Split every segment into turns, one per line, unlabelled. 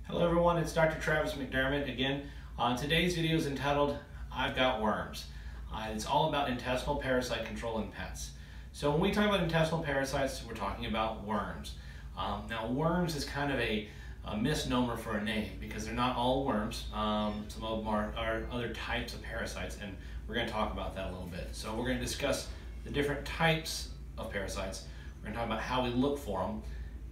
Hello everyone, it's Dr. Travis McDermott again. Today's video is entitled, I've Got Worms. It's all about intestinal parasite control in pets. So when we talk about intestinal parasites, we're talking about worms. Now worms is kind of a misnomer for a name because they're not all worms. Some of them are other types of parasites, and we're going to talk about that a little bit. So we're going to discuss the different types of parasites. We're going to talk about how we look for them,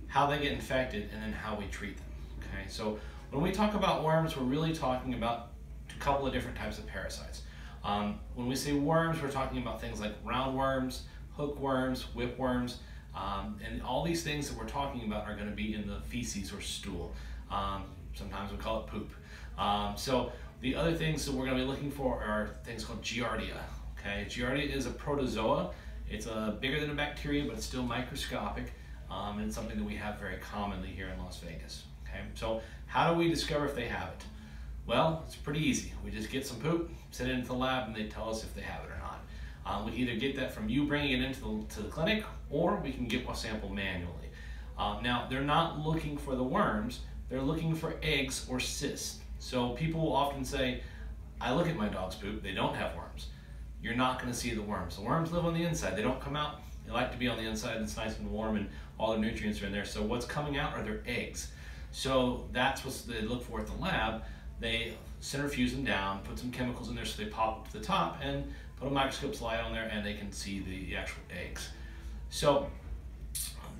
how they get infected, and then how we treat them. Okay, so when we talk about worms, we're really talking about a couple of different types of parasites. When we say worms, we're talking about things like roundworms, hookworms, whipworms, and all these things that we're talking about are going to be in the feces or stool. Sometimes we call it poop. So the other things that we're going to be looking for are things called Giardia. Okay, Giardia is a protozoa. It's bigger than a bacteria, but it's still microscopic, and it's something that we have very commonly here in Las Vegas. Okay, so how do we discover if they have it? Well, it's pretty easy. We just get some poop, send it into the lab, and they tell us if they have it or not. We can either get that from you bringing it into the clinic, or we can get a sample manually. Now, they're not looking for the worms, they're looking for eggs or cysts. So people will often say, I look at my dog's poop, they don't have worms. You're not going to see the worms. The worms live on the inside, they don't come out. They like to be on the inside, it's nice and warm, and all the nutrients are in there. So what's coming out are their eggs. So that's what they look for at the lab. They centrifuge them down, put some chemicals in there so they pop up to the top, and put a microscope slide on there and they can see the actual eggs. So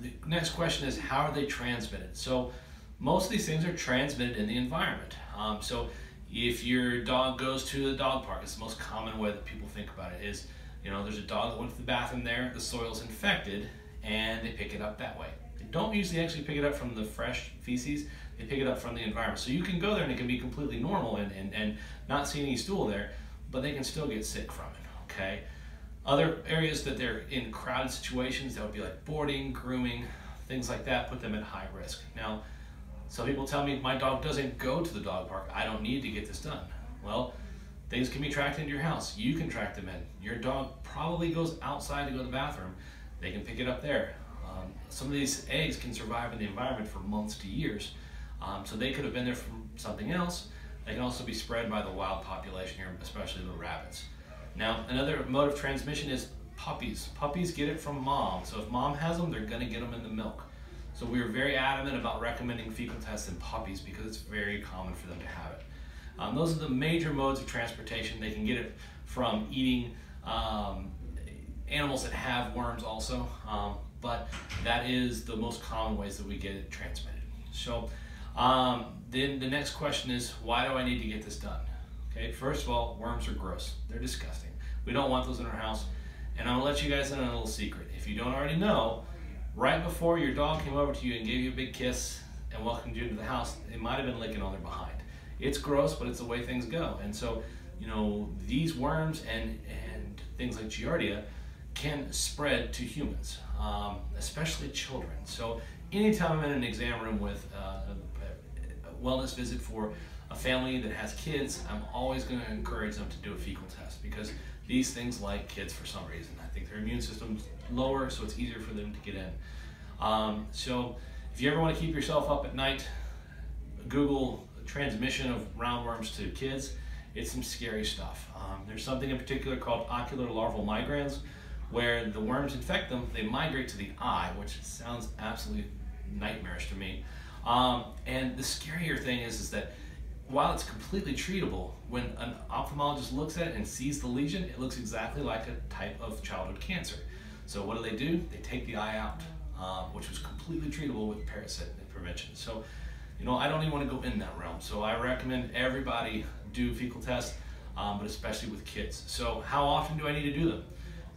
the next question is, how are they transmitted? So most of these things are transmitted in the environment. So if your dog goes to the dog park, it's the most common way that people think about it is, you know, there's a dog that went to the bathroom there, the soil's infected, and they pick it up that way. They don't usually actually pick it up from the fresh feces, they pick it up from the environment. So you can go there and it can be completely normal and not see any stool there, but they can still get sick from it, okay? Other areas that they're in crowded situations, that would be like boarding, grooming, things like that, put them at high risk. Now, some people tell me, my dog doesn't go to the dog park, I don't need to get this done. Well, things can be tracked into your house. You can track them in. Your dog probably goes outside to go to the bathroom. They can pick it up there. Some of these eggs can survive in the environment for months to years. So they could have been there from something else. They can also be spread by the wild population here, especially the rabbits. Now, another mode of transmission is puppies. Puppies get it from mom. So if mom has them, they're gonna get them in the milk. So we are very adamant about recommending fecal tests in puppies because it's very common for them to have it. Those are the major modes of transportation. They can get it from eating animals that have worms also, but that is the most common ways that we get it transmitted. So then the next question is, why do I need to get this done? Okay, first of all, worms are gross. They're disgusting. We don't want those in our house. And I'm gonna let you guys in on a little secret. If you don't already know, right before your dog came over to you and gave you a big kiss and welcomed you into the house, they might have been licking on their behind. It's gross, but it's the way things go. And so, you know, these worms and things like Giardia can spread to humans, especially children. So anytime I'm in an exam room with a wellness visit for a family that has kids, I'm always going to encourage them to do a fecal test because these things like kids for some reason. I think their immune system's lower, so it's easier for them to get in. So if you ever want to keep yourself up at night, Google transmission of roundworms to kids. It's some scary stuff. There's something in particular called ocular larval migrans, where the worms infect them, they migrate to the eye, which sounds absolutely nightmarish to me. And the scarier thing is that while it's completely treatable, when an ophthalmologist looks at it and sees the lesion, it looks exactly like a type of childhood cancer. So what do? They take the eye out, which was completely treatable with parasite prevention. So, you know, I don't even want to go in that realm. So I recommend everybody do fecal tests, but especially with kids. So how often do I need to do them?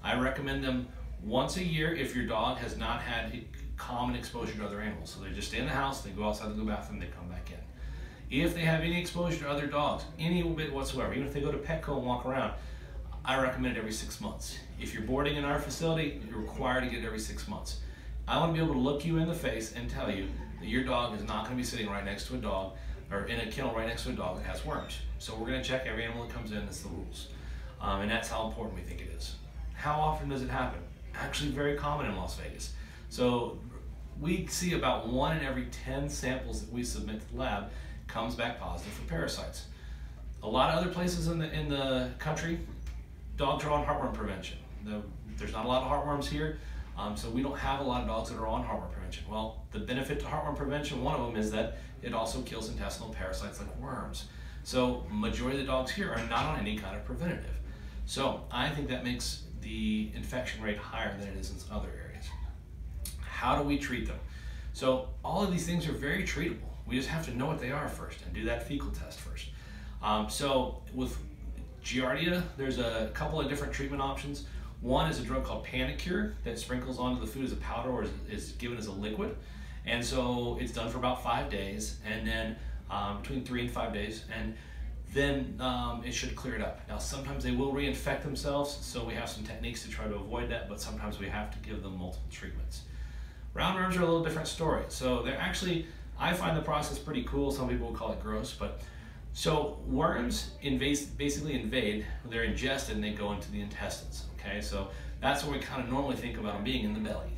I recommend them once a year if your dog has not had a common exposure to other animals. So they just stay in the house, they go outside to the bathroom, they come back in. If they have any exposure to other dogs, any bit whatsoever, even if they go to Petco and walk around, I recommend it every 6 months. If you're boarding in our facility, you're required to get it every 6 months. I want to be able to look you in the face and tell you that your dog is not going to be sitting right next to a dog or in a kennel right next to a dog that has worms. So we're going to check every animal that comes in. That's the rules. And that's how important we think it is. How often does it happen? Actually very common in Las Vegas. So we see about 1 in every 10 samples that we submit to the lab comes back positive for parasites. A lot of other places in the country, dogs are on heartworm prevention. There's not a lot of heartworms here, so we don't have a lot of dogs that are on heartworm prevention. Well, the benefit to heartworm prevention, one of them is that it also kills intestinal parasites like worms. So majority of the dogs here are not on any kind of preventative. So I think that makes the infection rate higher than it is in other areas. How do we treat them? So all of these things are very treatable. We just have to know what they are first and do that fecal test first. So with Giardia, there's a couple of different treatment options. One is a drug called Panicure that sprinkles onto the food as a powder or is given as a liquid. And so it's done for about 5 days, and then between 3 and 5 days, and then it should clear it up. Now sometimes they will reinfect themselves, so we have some techniques to try to avoid that, but sometimes we have to give them multiple treatments. Roundworms are a little different story. So they're actually, I find the process pretty cool. Some people will call it gross, but so worms basically invade, they're ingested and they go into the intestines, okay? So that's where we kind of normally think about them being in the belly,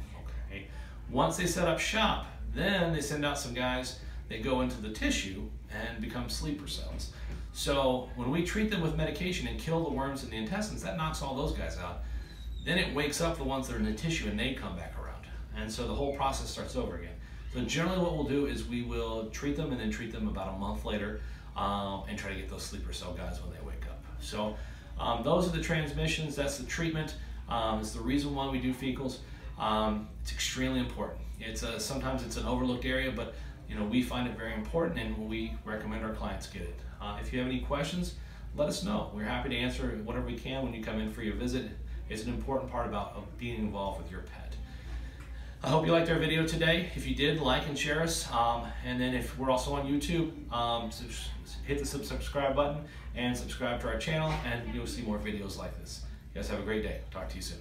okay? Once they set up shop, then they send out some guys, they go into the tissue and become sleeper cells. So when we treat them with medication and kill the worms in the intestines, that knocks all those guys out. Then it wakes up the ones that are in the tissue and they come back around. And so the whole process starts over again. So generally what we'll do is we will treat them and then treat them about a month later and try to get those sleeper cell guys when they wake up. So those are the transmissions, that's the treatment. It's the reason why we do fecals. It's extremely important. Sometimes it's an overlooked area, but we find it very important and we recommend our clients get it. If you have any questions, let us know. We're happy to answer whatever we can when you come in for your visit. It's an important part of being involved with your pet. I hope you liked our video today. If you did, like and share us. And then if we're also on YouTube, hit the subscribe button and subscribe to our channel, and you'll see more videos like this. You guys have a great day. Talk to you soon.